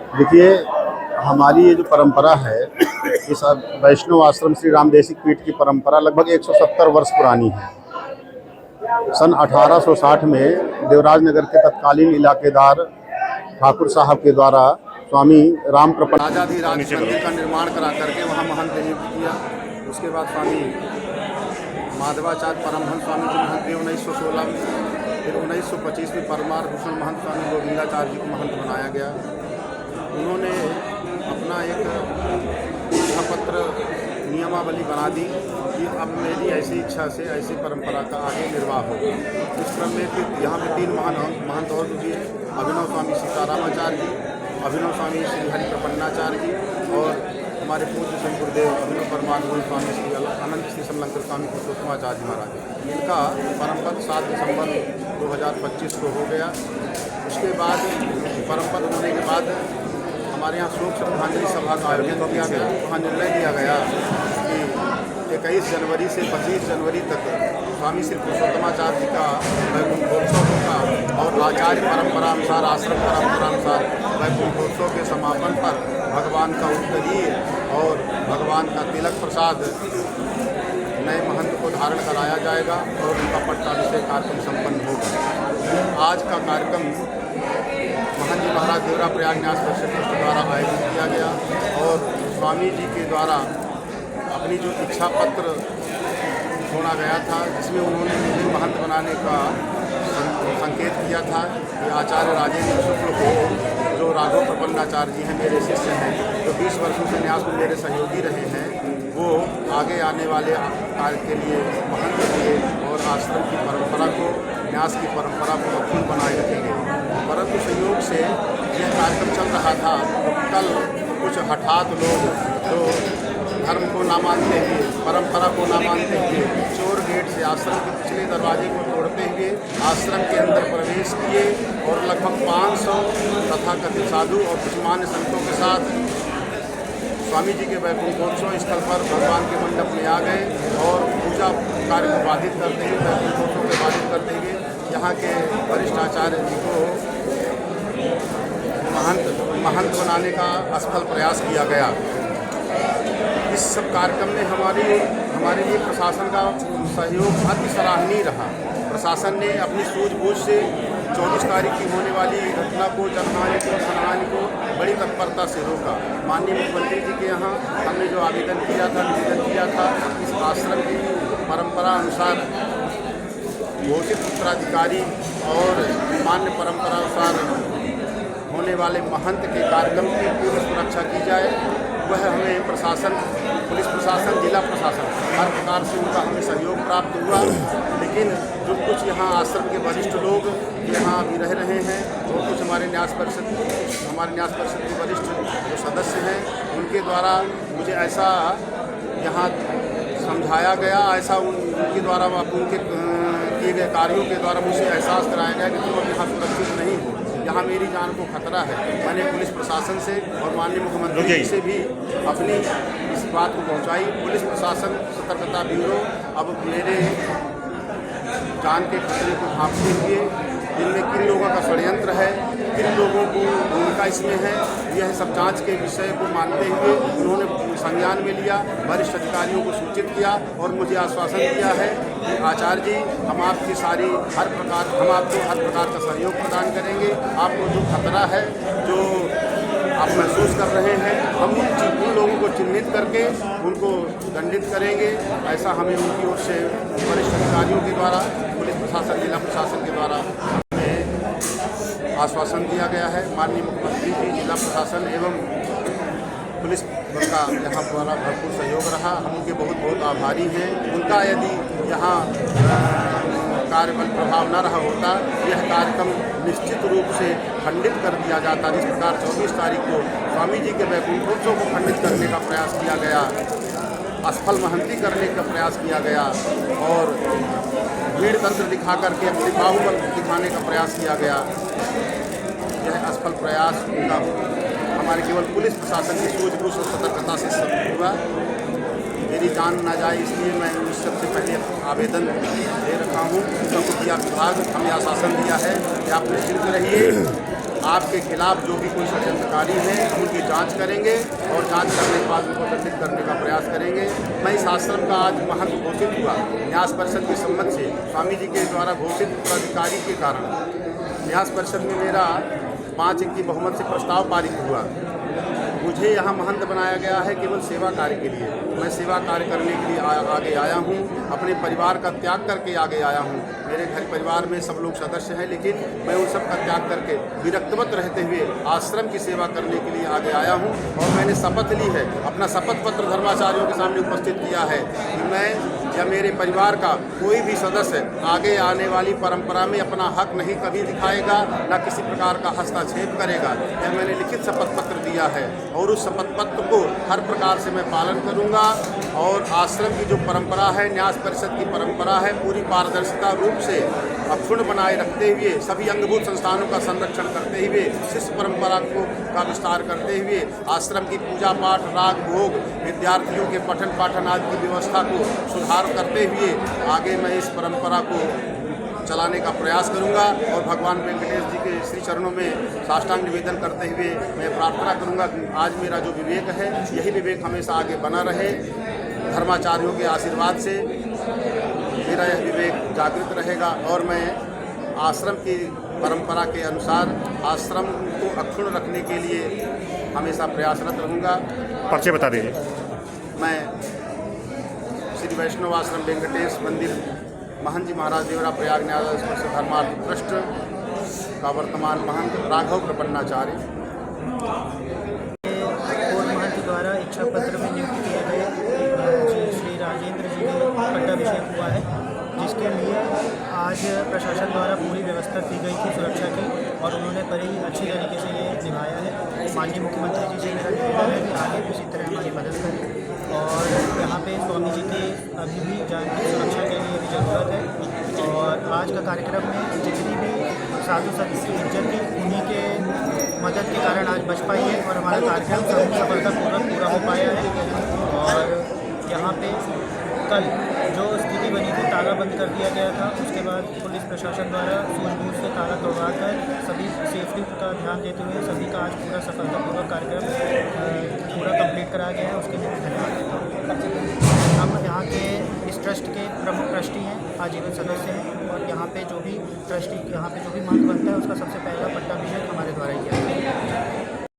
देखिए, हमारी ये जो परंपरा है, इस वैष्णव आश्रम श्री रामदेसिक पीठ की परंपरा लगभग 170 वर्ष पुरानी है। सन 1860 में देवराज नगर के तत्कालीन इलाकेदार ठाकुर साहब के द्वारा स्वामी राम प्रपन्न राजाधिराज मंदिर का निर्माण करा करके वहाँ महंत नियुक्त किया। उसके बाद स्वामी माधवाचार्य परमहंस स्वामी जी महंत थे 1916 में। फिर 1925 में परमार्थ भूषण महंत स्वामी गोविंदाचार्य जी को महंत बनाया गया। उन्होंने अपना एक इच्छा पत्र नियमावली बना दी कि अब मेरी ऐसी इच्छा से ऐसी परंपरा का आगे निर्वाह हो। इस क्रम में फिर यहाँ पे 3 महंत और हुए, अभिनव स्वामी सीतारामाचार्य जी, अभिनव स्वामी श्री हरि प्रपन्नाचार्य जी और हमारे पूज्य श्री गुरुदेव अभिनव परमानंद स्वामी श्री अनंत श्री समलंकर स्वामी पुरुषोत्तमाचार्य महाराज। इनका परम पद 7 दिसंबर 2025 को हो गया। उसके बाद परम पद होने के बाद हमारे यहाँ शोक श्रद्धांजलि सभा का आयोजन किया गया। वहाँ निर्णय लिया गया कि 21 जनवरी से 25 जनवरी तक स्वामी श्री पुरुषोत्तमाचार्य जी का वैकुंठोत्सव होगा और आचार्य परंपरा अनुसार, आश्रम परंपरा अनुसार वैकुंठोत्सव के समापन पर भगवान का उत्तरीय और भगवान का तिलक प्रसाद नए महंत को धारण कराया जाएगा और उनका पट्टाभिषेक कार्यक्रम संपन्न होगा। आज का कार्यक्रम महंत जी महाराज देवरा प्रयाग न्यास परिषद ट्रस्ट द्वारा आयोजित किया गया और स्वामी जी के द्वारा अपनी जो इच्छा पत्र छोड़ा गया था, जिसमें उन्होंने मुझे महंत बनाने का संकेत किया था कि आचार्य राजेंद्र शुक्ल को, जो राघव प्रपन्नाचार्य जी हैं, मेरे शिष्य हैं, जो 20 वर्षों से न्यास में मेरे सहयोगी रहे हैं, वो आगे आने वाले कार्य के लिए महंत लिए और आश्रम की परंपरा को, न्यास की परंपरा को अक्षुण्ण बनाए रखेंगे। परंतु संयोग से यह कार्यक्रम चल रहा था तो कल कुछ हठात लोग जो धर्म को ना मानते हुए, परंपरा को ना मानते हुए चोर गेट से आश्रम के पिछले दरवाजे को तोड़ते हुए आश्रम के अंदर प्रवेश किए और लगभग 500 तथाकथित साधु और कुछ मान्य संतों के साथ स्वामी जी के वैकुंठोत्सव स्थल पर भगवान के मंडप में आ गए और पूजा कार्य को बाधित करते हुए, वैकुंठोत्सव को बाधित करते हुए यहाँ के वरिष्ठ आचार्य जी को महंत बनाने का असफल प्रयास किया गया। इस सब कार्यक्रम में हमारे लिए प्रशासन का सहयोग अति सराहनीय रहा। प्रशासन ने अपनी सूझबूझ से 24 तारीख की होने वाली घटना को, जनहानि को, धनहानि को बड़ी तत्परता से रोका। माननीय मुख्यमंत्री जी के यहाँ हमने जो आवेदन किया था, निवेदन किया था, इस आश्रम की परंपरा अनुसार घोषित उत्तराधिकारी और मान्य परंपरा अनुसार होने वाले महंत के कार्यक्रम की पूरी सुरक्षा की जाए। वह हमें प्रशासन, पुलिस प्रशासन, जिला प्रशासन, हर प्रकार से उनका हमें सहयोग प्राप्त हुआ। लेकिन जो कुछ यहाँ आश्रम के वरिष्ठ लोग यहाँ अभी रह रहे हैं और कुछ हमारे न्यास परिषद के वरिष्ठ जो सदस्य हैं, उनके द्वारा मुझे ऐसा यहाँ समझाया गया, ऐसा उनके द्वारा उनके किए गए कार्यों के द्वारा मुझे एहसास कराया गया कि तुम अब यहाँ सुरक्षित नहीं हो, यहाँ मेरी जान को खतरा है। मैंने पुलिस प्रशासन से और माननीय मुख्यमंत्री जी से भी अपनी इस बात को पहुँचाई। पुलिस प्रशासन, सतर्कता ब्यूरो अब मेरे जान के खतरे को भांपते हुए इनमें किन लोगों का षड्यंत्र है, किन लोगों को भूमिका इसमें है, यह सब जांच के विषय को मानते हुए उन्होंने संज्ञान में लिया, वरिष्ठ अधिकारियों को सूचित किया और मुझे आश्वासन दिया है कि आचार्य जी, हम आपकी हम आपको हर प्रकार का सहयोग प्रदान करेंगे। आपको जो खतरा है, जो आप महसूस कर रहे हैं, हम उन लोगों को चिन्हित करके उनको दंडित करेंगे। ऐसा हमें उनकी ओर से वरिष्ठ अधिकारियों के द्वारा, पुलिस प्रशासन, जिला प्रशासन के द्वारा हमें आश्वासन दिया गया है। माननीय मुख्यमंत्री जी, जिला प्रशासन एवं पुलिस का यहाँ द्वारा भरपूर सहयोग रहा। हम उनके बहुत बहुत आभारी हैं। उनका यदि यहाँ कार्यबल प्रभाव न रहा होता, यह कार्यक्रम निश्चित रूप से खंडित कर दिया जाता। जिस प्रकार 24 तारीख को स्वामी जी के वैकुंठोत्सव को खंडित करने का प्रयास किया गया, असफल महंती करने का प्रयास किया गया और भीड़ तंत्र दिखा करके अपने बाहुबल दिखाने का प्रयास किया गया, यह असफल प्रयास उनका हमारे केवल पुलिस प्रशासन की सूझबूझ और सतर्कता से सब हुआ। मेरी जान ना जाए इसलिए मैं सबसे पहले आवेदन दे रखा हूँ। क्योंकि विभाग हमें आश्वासन दिया है कि आप निश्चिंत रहिए, आपके खिलाफ जो भी कोई षड्यंत्रकारी है हम उनकी जांच करेंगे और जांच करने के बाद उनको दंडित करने का प्रयास करेंगे। मैं इस आश्रम का आज महंत घोषित हुआ न्यास परिषद की सम्मति से, स्वामी जी के द्वारा घोषित उत्तराधिकारी के कारण। न्यास परिषद में मेरा 5-1 की बहुमत से प्रस्ताव पारित हुआ। मुझे यहाँ महंत बनाया गया है केवल सेवा कार्य के लिए। मैं सेवा कार्य करने के लिए आगे आया हूँ, अपने परिवार का त्याग करके आगे आया हूँ। मेरे घर परिवार में सब लोग सदस्य हैं, लेकिन मैं उन सब का त्याग करके विरक्तवत रहते हुए आश्रम की सेवा करने के लिए आगे आया हूँ। और मैंने शपथ ली है, अपना शपथ पत्र धर्माचार्यों के सामने उपस्थित किया है कि मैं या मेरे परिवार का कोई भी सदस्य आगे आने वाली परंपरा में अपना हक नहीं कभी दिखाएगा, न किसी प्रकार का हस्तक्षेप करेगा। यह मैंने लिखित शपथ पत्र दिया है और उस शपथ पत्र को हर प्रकार से मैं पालन करूंगा। और आश्रम की जो परंपरा है, न्यास परिषद की परंपरा है, पूरी पारदर्शिता रूप से अक्षुण्ण बनाए रखते हुए, सभी अंगभूत संस्थानों का संरक्षण करते हुए, शिष्य परंपरा का विस्तार करते हुए, आश्रम की पूजा पाठ, राग भोग, विद्यार्थियों के पठन पाठन आदि की व्यवस्था को सुधार करते हुए आगे मैं इस परंपरा को चलाने का प्रयास करूंगा। और भगवान वेंकटेश जी के श्री चरणों में साष्टांग निवेदन करते हुए मैं प्रार्थना करूंगा कि आज मेरा जो विवेक है, यही विवेक हमेशा आगे बना रहे। धर्माचार्यों के आशीर्वाद से मेरा यह विवेक जागृत रहेगा और मैं आश्रम की परंपरा के अनुसार आश्रम को अक्षुण्ण रखने के लिए हमेशा प्रयासरत रहूँगा। परिचय बता दीजिए। मैं श्री वैष्णव आश्रम वेंकटेश मंदिर महंत जी महाराज देवरा प्रयाग न्यास धर्मार्थ ट्रस्ट का वर्तमान महंत राघव प्रपन्नाचार्य। पूर्व महंत द्वारा इच्छा पत्र में नियुक्त किए गए श्री राजेंद्र जी का पट्टाभिषेक हुआ है, जिसके लिए आज प्रशासन द्वारा पूरी व्यवस्था की गई थी सुरक्षा की, और उन्होंने बड़ी अच्छी तरीके से ये निभाया है। माननीय मुख्यमंत्री जी से मेरा निवेदन है कि आगे भी इसी तरह हमारी मदद करें। और यहाँ पे स्वामी जी की अभी भी जान की सुरक्षा के लिए भी ज़रूरत है। और आज का कार्यक्रम में जितनी भी साधु संत की इज्जत थी, उन्हीं के मदद के कारण आज बच पाई है और हमारा कार्यक्रम सफलतापूर्वक पूरा हो पाया है। और यहाँ पे कल जो स्थिति बनी थी, ताला बंद कर दिया गया था, उसके बाद पुलिस प्रशासन द्वारा सूझबूझ से ताला तोड़वाकर सभी सेफ्टी का ध्यान देते हुए सभी का आज पूरा सफलतापूर्वक कार्यक्रम पूरा कंप्लीट कराया गया है। उसके लिए मैं धन्यवाद देता हूँ। हम यहाँ के इस ट्रस्ट के प्रमुख ट्रस्टी हैं, आजीवन सदस्य हैं, और यहाँ पे जो भी महंत बनता है उसका सबसे पहला पट्टाभिषेक हमारे द्वारा ही किया जाता है।